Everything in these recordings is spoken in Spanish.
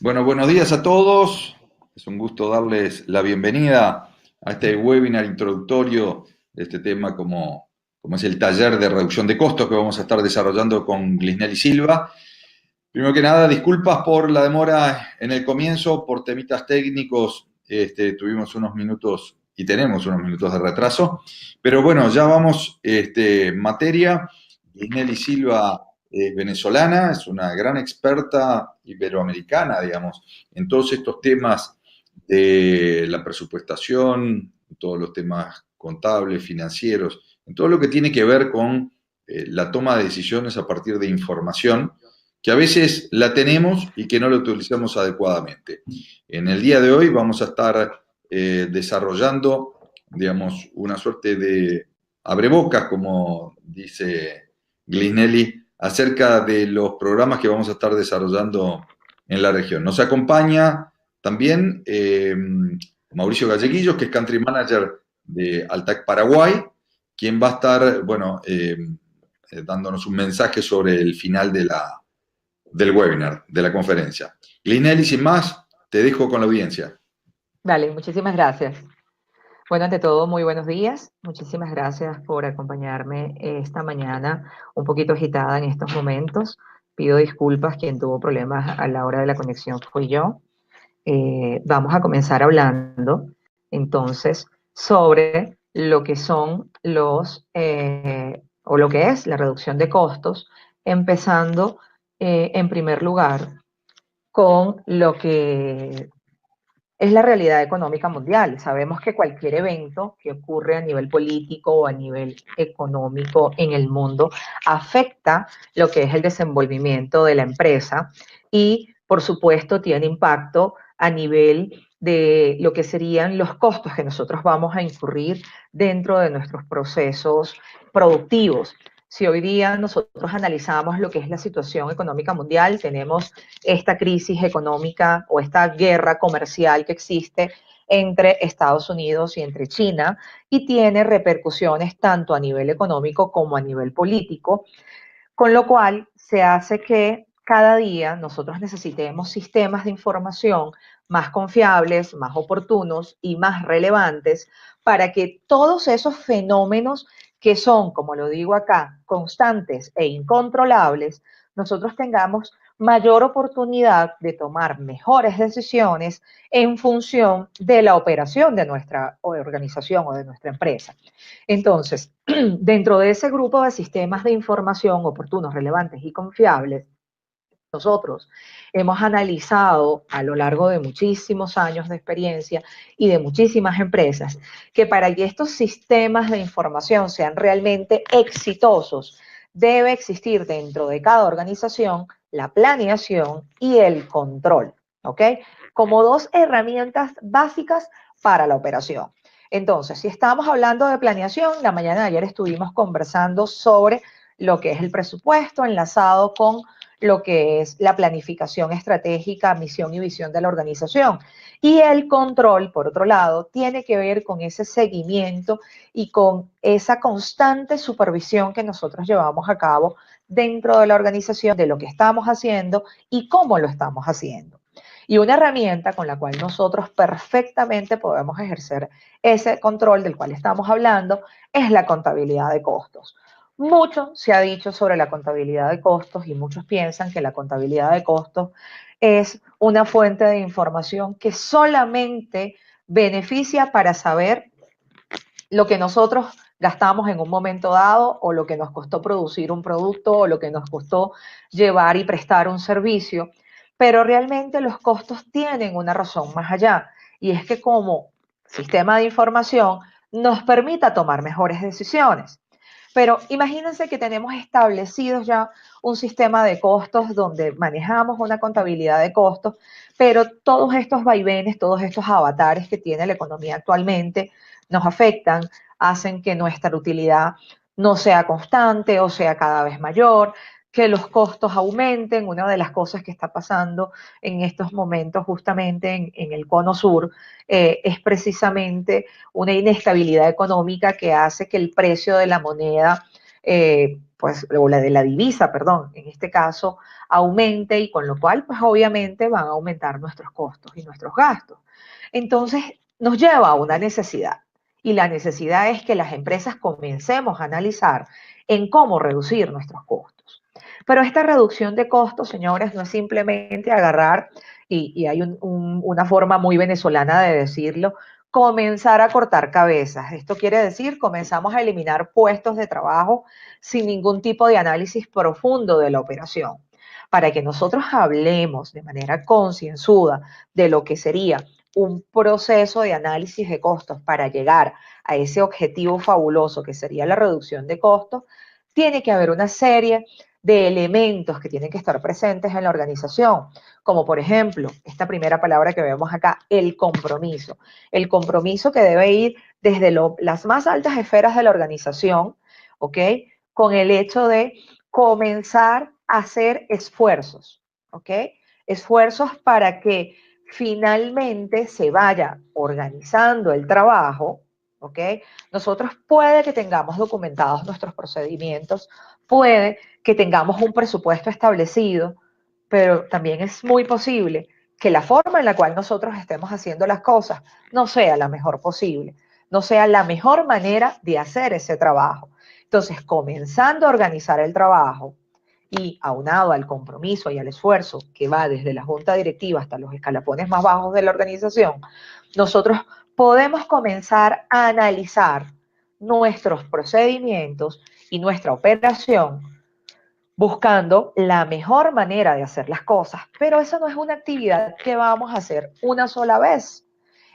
Bueno, buenos días a todos. Es un gusto darles la bienvenida a este webinar introductorio de este tema como es el taller de reducción de costos que vamos a estar desarrollando con Glisnelli Silva. Primero que nada, disculpas por la demora en el comienzo, por temitas técnicos. Tuvimos unos minutos y tenemos unos minutos de retraso. Pero bueno, ya vamos en materia. Glisnelli Silva es venezolana, es una gran experta iberoamericana, digamos, en todos estos temas de la presupuestación, todos los temas contables, financieros, en todo lo que tiene que ver con la toma de decisiones a partir de información que a veces la tenemos y que no la utilizamos adecuadamente. En el día de hoy vamos a estar desarrollando, digamos, una suerte de abrebocas, como dice Glisnelli, acerca de los programas que vamos a estar desarrollando en la región. Nos acompaña también Mauricio Galleguillos, que es Country Manager de Altac Paraguay, quien va a estar, bueno, dándonos un mensaje sobre el final del webinar, de la conferencia. Glisnelli, sin más, te dejo con la audiencia. Vale, muchísimas gracias. Bueno, ante todo, muy buenos días. Muchísimas gracias por acompañarme esta mañana, un poquito agitada en estos momentos. Pido disculpas, quien tuvo problemas a la hora de la conexión fui yo. Vamos a comenzar hablando entonces sobre lo que son o lo que es la reducción de costos, empezando en primer lugar con lo que es la realidad económica mundial. Sabemos que cualquier evento que ocurre a nivel político o a nivel económico en el mundo afecta lo que es el desenvolvimiento de la empresa y, por supuesto, tiene impacto a nivel de lo que serían los costos que nosotros vamos a incurrir dentro de nuestros procesos productivos. Si hoy día nosotros analizamos lo que es la situación económica mundial, tenemos esta crisis económica o esta guerra comercial que existe entre Estados Unidos y entre China y tiene repercusiones tanto a nivel económico como a nivel político, con lo cual se hace que cada día nosotros necesitemos sistemas de información más confiables, más oportunos y más relevantes para que todos esos fenómenos que son, como lo digo acá, constantes e incontrolables, nosotros tengamos mayor oportunidad de tomar mejores decisiones en función de la operación de nuestra organización o de nuestra empresa. Entonces, dentro de ese grupo de sistemas de información oportunos, relevantes y confiables, nosotros hemos analizado a lo largo de muchísimos años de experiencia y de muchísimas empresas que para que estos sistemas de información sean realmente exitosos, debe existir dentro de cada organización la planeación y el control, ¿ok? Como dos herramientas básicas para la operación. Entonces, si estamos hablando de planeación, la mañana de ayer estuvimos conversando sobre lo que es el presupuesto enlazado con lo que es la planificación estratégica, misión y visión de la organización. Y el control, por otro lado, tiene que ver con ese seguimiento y con esa constante supervisión que nosotros llevamos a cabo dentro de la organización de lo que estamos haciendo y cómo lo estamos haciendo. Y una herramienta con la cual nosotros perfectamente podemos ejercer ese control del cual estamos hablando es la contabilidad de costos. Mucho se ha dicho sobre la contabilidad de costos y muchos piensan que la contabilidad de costos es una fuente de información que solamente beneficia para saber lo que nosotros gastamos en un momento dado o lo que nos costó producir un producto o lo que nos costó llevar y prestar un servicio, pero realmente los costos tienen una razón más allá y es que como sistema de información nos permita tomar mejores decisiones. Pero imagínense que tenemos establecidos ya un sistema de costos donde manejamos una contabilidad de costos, pero todos estos vaivenes, todos estos avatares que tiene la economía actualmente nos afectan, hacen que nuestra utilidad no sea constante o sea cada vez mayor, que los costos aumenten. Una de las cosas que está pasando en estos momentos justamente en el cono sur es precisamente una inestabilidad económica que hace que el precio de la moneda pues, o la de la divisa, perdón, en este caso, aumente y con lo cual, pues obviamente van a aumentar nuestros costos y nuestros gastos. Entonces, nos lleva a una necesidad. Y la necesidad es que las empresas comencemos a analizar en cómo reducir nuestros costos. Pero esta reducción de costos, señores, no es simplemente agarrar, y hay una forma muy venezolana de decirlo, comenzar a cortar cabezas. Esto quiere decir, comenzamos a eliminar puestos de trabajo sin ningún tipo de análisis profundo de la operación. Para que nosotros hablemos de manera concienzuda de lo que sería un proceso de análisis de costos para llegar a ese objetivo fabuloso que sería la reducción de costos, tiene que haber una serie de elementos que tienen que estar presentes en la organización, como por ejemplo, esta primera palabra que vemos acá, el compromiso. El compromiso que debe ir desde las más altas esferas de la organización, ¿ok? Con el hecho de comenzar a hacer esfuerzos, ¿ok? Esfuerzos para que finalmente se vaya organizando el trabajo, ¿ok? Nosotros puede que tengamos documentados nuestros procedimientos, puede que tengamos un presupuesto establecido, pero también es muy posible que la forma en la cual nosotros estemos haciendo las cosas no sea la mejor posible, no sea la mejor manera de hacer ese trabajo. Entonces, comenzando a organizar el trabajo y aunado al compromiso y al esfuerzo que va desde la junta directiva hasta los escalafones más bajos de la organización, nosotros podemos comenzar a analizar nuestros procedimientos y nuestra operación buscando la mejor manera de hacer las cosas. Pero eso no es una actividad que vamos a hacer una sola vez.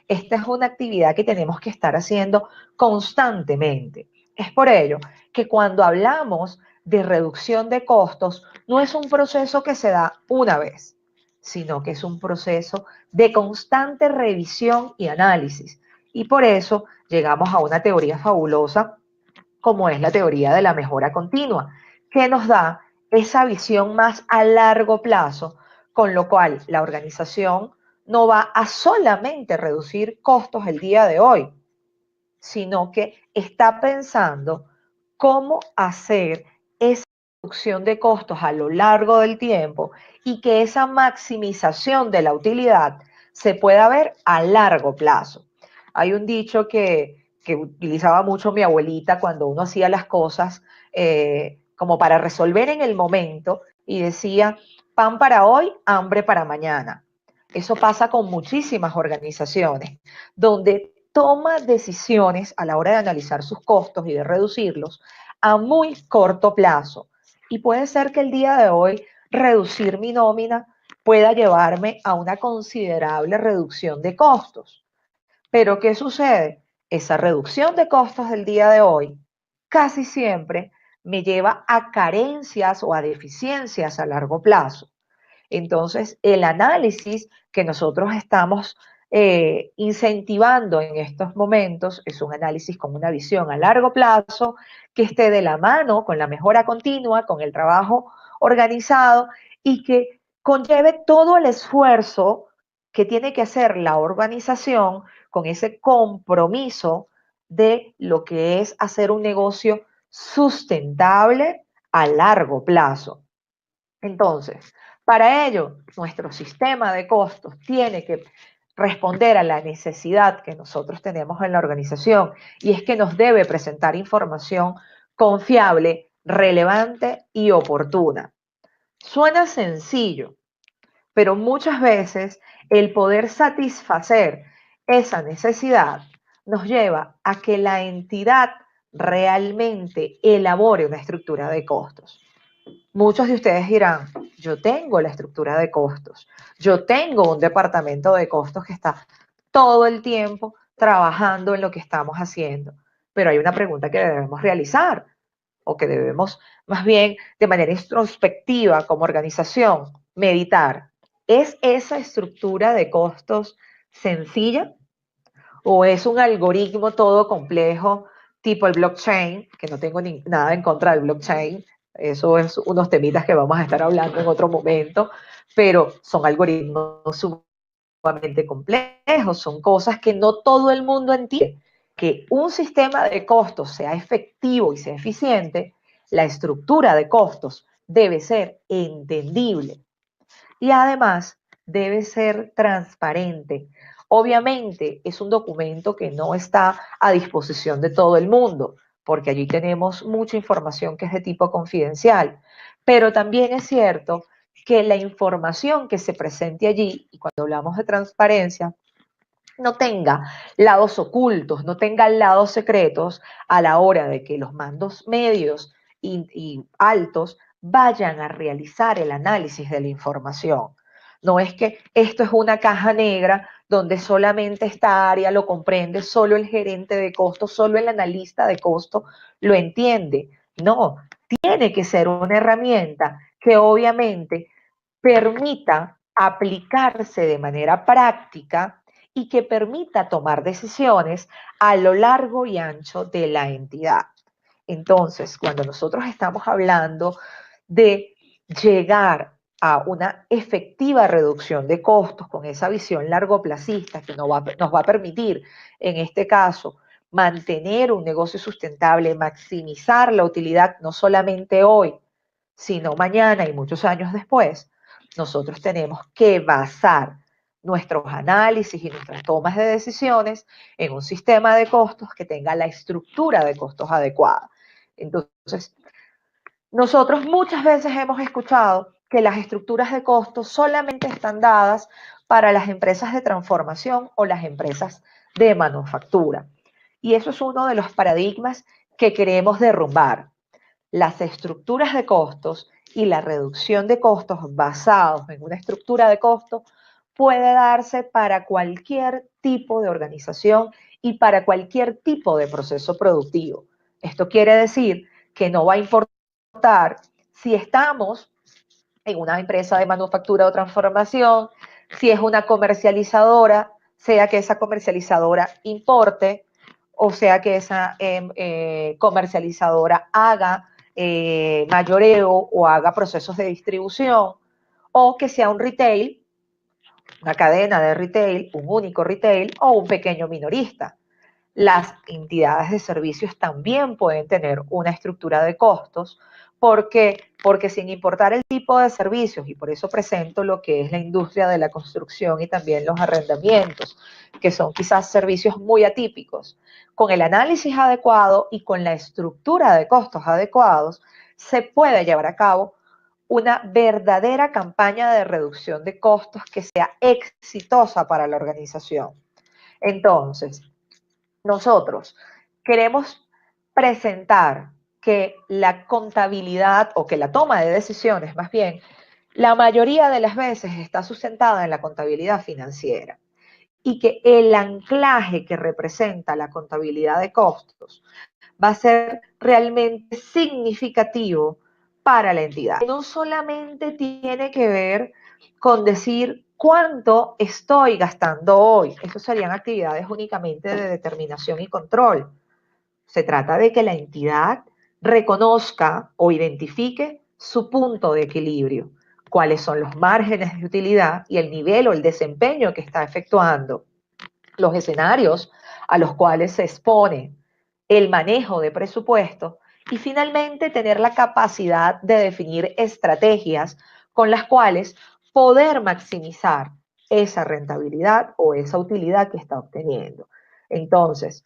Esta es una actividad que tenemos que estar haciendo constantemente. Es por ello que cuando hablamos de reducción de costos, no es un proceso que se da una vez, sino que es un proceso de constante revisión y análisis. Y por eso llegamos a una teoría fabulosa como es la teoría de la mejora continua, que nos da esa visión más a largo plazo, con lo cual la organización no va a solamente reducir costos el día de hoy, sino que está pensando cómo hacer esa reducción de costos a lo largo del tiempo y que esa maximización de la utilidad se pueda ver a largo plazo. Hay un dicho que utilizaba mucho mi abuelita cuando uno hacía las cosas como para resolver en el momento y decía, pan para hoy, hambre para mañana. Eso pasa con muchísimas organizaciones, donde toma decisiones a la hora de analizar sus costos y de reducirlos a muy corto plazo. Y puede ser que el día de hoy reducir mi nómina pueda llevarme a una considerable reducción de costos. Pero ¿qué sucede? Esa reducción de costos del día de hoy casi siempre me lleva a carencias o a deficiencias a largo plazo. Entonces, el análisis que nosotros estamos incentivando en estos momentos es un análisis con una visión a largo plazo que esté de la mano con la mejora continua, con el trabajo organizado y que conlleve todo el esfuerzo que tiene que hacer la organización con ese compromiso de lo que es hacer un negocio sustentable a largo plazo. Entonces, para ello, nuestro sistema de costos tiene que responder a la necesidad que nosotros tenemos en la organización y es que nos debe presentar información confiable, relevante y oportuna. Suena sencillo, pero muchas veces el poder satisfacer esa necesidad nos lleva a que la entidad realmente elabore una estructura de costos. Muchos de ustedes dirán, yo tengo la estructura de costos, yo tengo un departamento de costos que está todo el tiempo trabajando en lo que estamos haciendo, pero hay una pregunta que debemos realizar o que debemos más bien de manera introspectiva como organización meditar. ¿Es esa estructura de costos sencilla o es un algoritmo todo complejo tipo el blockchain, que no tengo nada en contra del blockchain? Eso es unos temitas que vamos a estar hablando en otro momento, pero son algoritmos sumamente complejos, son cosas que no todo el mundo entiende. Que un sistema de costos sea efectivo y sea eficiente la estructura de costos debe ser entendible y además debe ser transparente. Obviamente es un documento que no está a disposición de todo el mundo, porque allí tenemos mucha información que es de tipo confidencial, pero también es cierto que la información que se presente allí, y cuando hablamos de transparencia, no tenga lados ocultos, no tenga lados secretos a la hora de que los mandos medios y altos vayan a realizar el análisis de la información. No es que esto es una caja negra donde solamente esta área lo comprende, solo el gerente de costo, solo el analista de costo lo entiende. No, tiene que ser una herramienta que obviamente permita aplicarse de manera práctica y que permita tomar decisiones a lo largo y ancho de la entidad. Entonces, cuando nosotros estamos hablando de llegar a una efectiva reducción de costos con esa visión largoplacista que nos va a permitir, en este caso, mantener un negocio sustentable, maximizar la utilidad no solamente hoy, sino mañana y muchos años después, nosotros tenemos que basar nuestros análisis y nuestras tomas de decisiones en un sistema de costos que tenga la estructura de costos adecuada. Entonces, nosotros muchas veces hemos escuchado que las estructuras de costos solamente están dadas para las empresas de transformación o las empresas de manufactura. Y eso es uno de los paradigmas que queremos derrumbar. Las estructuras de costos y la reducción de costos basados en una estructura de costos puede darse para cualquier tipo de organización y para cualquier tipo de proceso productivo. Esto quiere decir que no va a importar si estamos en una empresa de manufactura o transformación, si es una comercializadora, sea que esa comercializadora importe, o sea que esa comercializadora haga mayoreo o haga procesos de distribución, o que sea un retail, una cadena de retail, un único retail o un pequeño minorista. Las entidades de servicios también pueden tener una estructura de costos porque sin importar el tipo de servicios, y por eso presento lo que es la industria de la construcción y también los arrendamientos, que son quizás servicios muy atípicos, con el análisis adecuado y con la estructura de costos adecuados, se puede llevar a cabo una verdadera campaña de reducción de costos que sea exitosa para la organización. Entonces, nosotros queremos presentar que la contabilidad o que la toma de decisiones, más bien, la mayoría de las veces está sustentada en la contabilidad financiera y que el anclaje que representa la contabilidad de costos va a ser realmente significativo para la entidad. No solamente tiene que ver con decir cuánto estoy gastando hoy. Eso serían actividades únicamente de determinación y control. Se trata de que la entidad reconozca o identifique su punto de equilibrio, cuáles son los márgenes de utilidad y el nivel o el desempeño que está efectuando, los escenarios a los cuales se expone, el manejo de presupuesto y finalmente tener la capacidad de definir estrategias con las cuales poder maximizar esa rentabilidad o esa utilidad que está obteniendo. Entonces,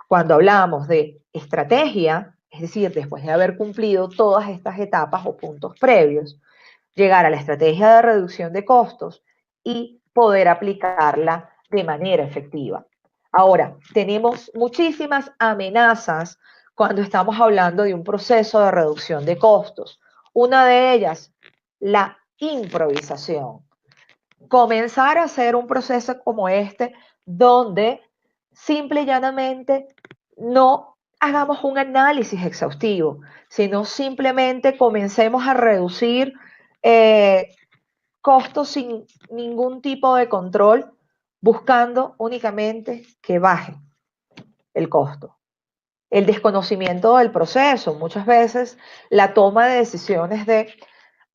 cuando hablamos de estrategia, es decir, después de haber cumplido todas estas etapas o puntos previos, llegar a la estrategia de reducción de costos y poder aplicarla de manera efectiva. Ahora, tenemos muchísimas amenazas cuando estamos hablando de un proceso de reducción de costos. Una de ellas, la improvisación. Comenzar a hacer un proceso como este donde simple y llanamente no hagamos un análisis exhaustivo, sino simplemente comencemos a reducir eh, costos sin ningún tipo de control, buscando únicamente que baje el costo. El desconocimiento del proceso, muchas veces la toma de decisiones de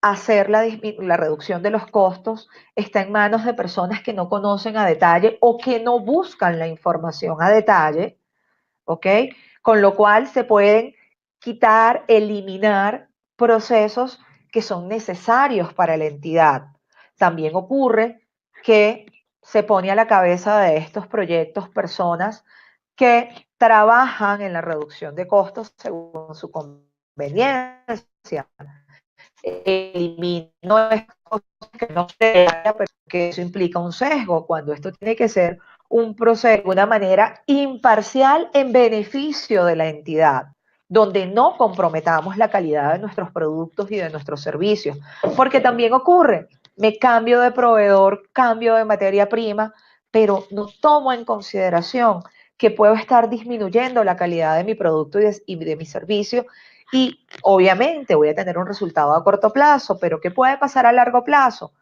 hacer la reducción de los costos está en manos de personas que no conocen a detalle o que no buscan la información a detalle, ¿ok? Con lo cual se pueden quitar, eliminar procesos que son necesarios para la entidad. También ocurre que se pone a la cabeza de estos proyectos personas que trabajan en la reducción de costos según su conveniencia. Elimino cosas que no se haya, porque eso implica un sesgo, cuando esto tiene que ser un proceso de una manera imparcial en beneficio de la entidad, donde no comprometamos la calidad de nuestros productos y de nuestros servicios, porque también ocurre, me cambio de proveedor, cambio de materia prima, pero no tomo en consideración que puedo estar disminuyendo la calidad de mi producto y de mi servicio, y obviamente voy a tener un resultado a corto plazo, pero ¿qué puede pasar a largo plazo?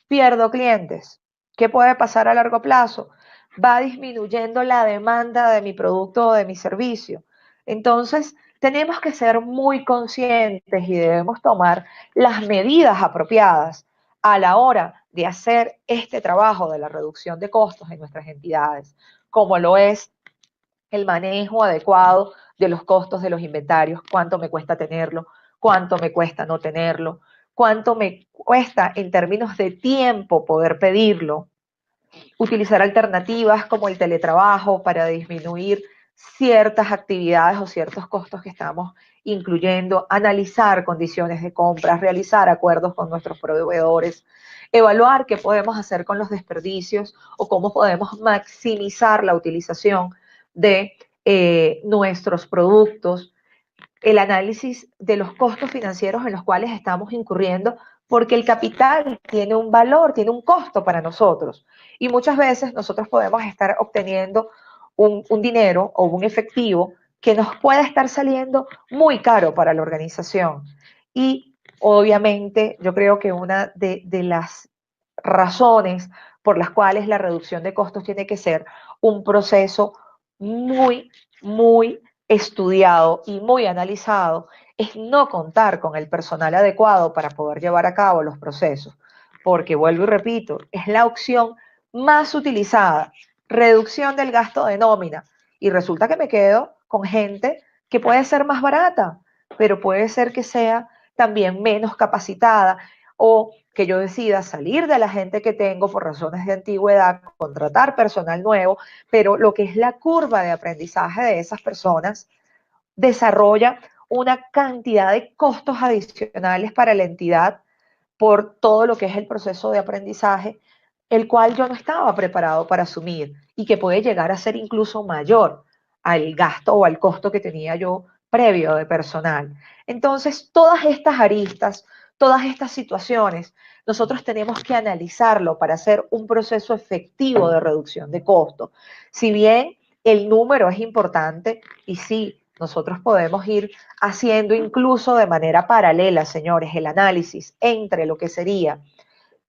Pierdo clientes. ¿Qué puede pasar a largo plazo? Va disminuyendo la demanda de mi producto o de mi servicio. Entonces, tenemos que ser muy conscientes y debemos tomar las medidas apropiadas a la hora de hacer este trabajo de la reducción de costos en nuestras entidades, como lo es el manejo adecuado de los costos de los inventarios, cuánto me cuesta tenerlo, cuánto me cuesta no tenerlo, cuánto me cuesta en términos de tiempo poder pedirlo, utilizar alternativas como el teletrabajo para disminuir ciertas actividades o ciertos costos que estamos incluyendo, analizar condiciones de compras, realizar acuerdos con nuestros proveedores, evaluar qué podemos hacer con los desperdicios o cómo podemos maximizar la utilización de nuestros productos, el análisis de los costos financieros en los cuales estamos incurriendo, porque el capital tiene un valor, tiene un costo para nosotros. Y muchas veces nosotros podemos estar obteniendo un dinero o un efectivo que nos puede estar saliendo muy caro para la organización. Y obviamente yo creo que una de las razones por las cuales la reducción de costos tiene que ser un proceso muy, muy estudiado y muy analizado es no contar con el personal adecuado para poder llevar a cabo los procesos, porque vuelvo y repito, es la opción más utilizada, reducción del gasto de nómina, y resulta que me quedo con gente que puede ser más barata, pero puede ser que sea también menos capacitada, o que yo decida salir de la gente que tengo por razones de antigüedad, contratar personal nuevo, pero lo que es la curva de aprendizaje de esas personas desarrolla una cantidad de costos adicionales para la entidad por todo lo que es el proceso de aprendizaje, el cual yo no estaba preparado para asumir y que puede llegar a ser incluso mayor al gasto o al costo que tenía yo previo de personal. Entonces, todas estas aristas, todas estas situaciones, nosotros tenemos que analizarlo para hacer un proceso efectivo de reducción de costos. Si bien el número es importante y sí, nosotros podemos ir haciendo incluso de manera paralela, señores, el análisis entre lo que sería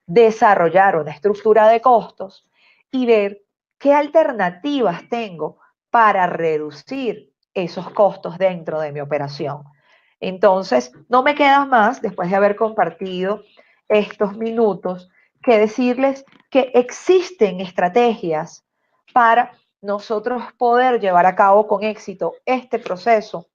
desarrollar una estructura de costos y ver qué alternativas tengo para reducir esos costos dentro de mi operación. Entonces, no me queda más, después de haber compartido estos minutos, que decirles que existen estrategias para nosotros poder llevar a cabo con éxito este proceso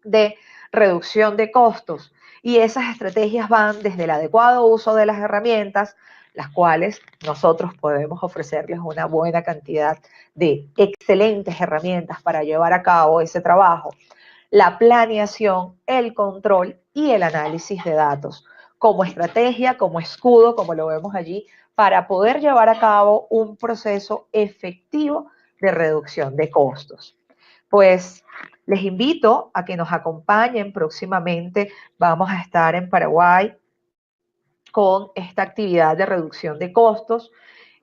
de reducción de costos. Y esas estrategias van desde el adecuado uso de las herramientas, las cuales nosotros podemos ofrecerles una buena cantidad de excelentes herramientas para llevar a cabo ese trabajo, la planeación, el control y el análisis de datos, como estrategia, como escudo, como lo vemos allí, para poder llevar a cabo un proceso efectivo de reducción de costos. Pues les invito a que nos acompañen próximamente. Vamos a estar en Paraguay con esta actividad de reducción de costos,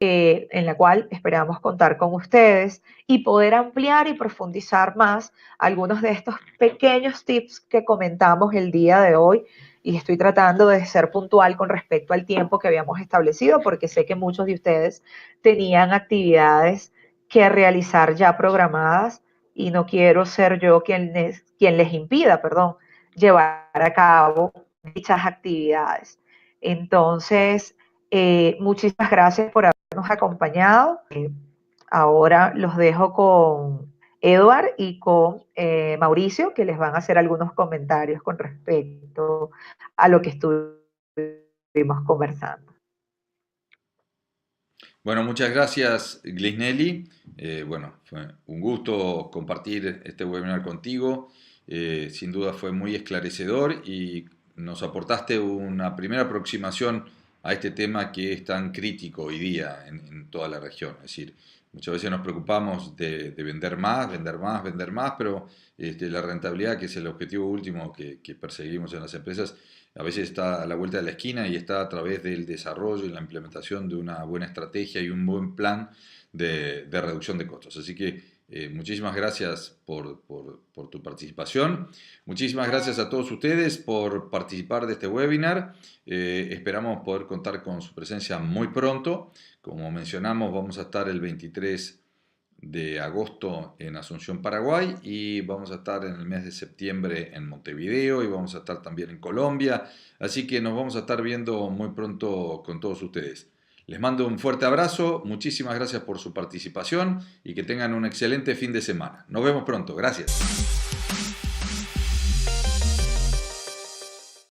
en la cual esperamos contar con ustedes y poder ampliar y profundizar más algunos de estos pequeños tips que comentamos el día de hoy. Y estoy tratando de ser puntual con respecto al tiempo que habíamos establecido, porque sé que muchos de ustedes tenían actividades que realizar ya programadas y no quiero ser yo quien les impida, perdón, llevar a cabo dichas actividades. Entonces, muchísimas gracias por habernos acompañado. Ahora los dejo con Eduard y con Mauricio, que les van a hacer algunos comentarios con respecto a lo que estuvimos conversando. Bueno, muchas gracias, Glisnelli. Bueno, fue un gusto compartir este webinar contigo. Sin duda fue muy esclarecedor y nos aportaste una primera aproximación a este tema que es tan crítico hoy día en toda la región. Es decir, muchas veces nos preocupamos de vender más, vender más, vender más, pero la rentabilidad, que es el objetivo último que perseguimos en las empresas, a veces está a la vuelta de la esquina y está a través del desarrollo y la implementación de una buena estrategia y un buen plan de reducción de costos. Así que muchísimas gracias por tu participación. Muchísimas gracias a todos ustedes por participar de este webinar. Esperamos poder contar con su presencia muy pronto. Como mencionamos, vamos a estar el 23 de agosto en Asunción, Paraguay, y vamos a estar en el mes de septiembre en Montevideo y vamos a estar también en Colombia, así que nos vamos a estar viendo muy pronto con todos ustedes. Les mando un fuerte abrazo, muchísimas gracias por su participación y que tengan un excelente fin de semana. Nos vemos pronto, gracias.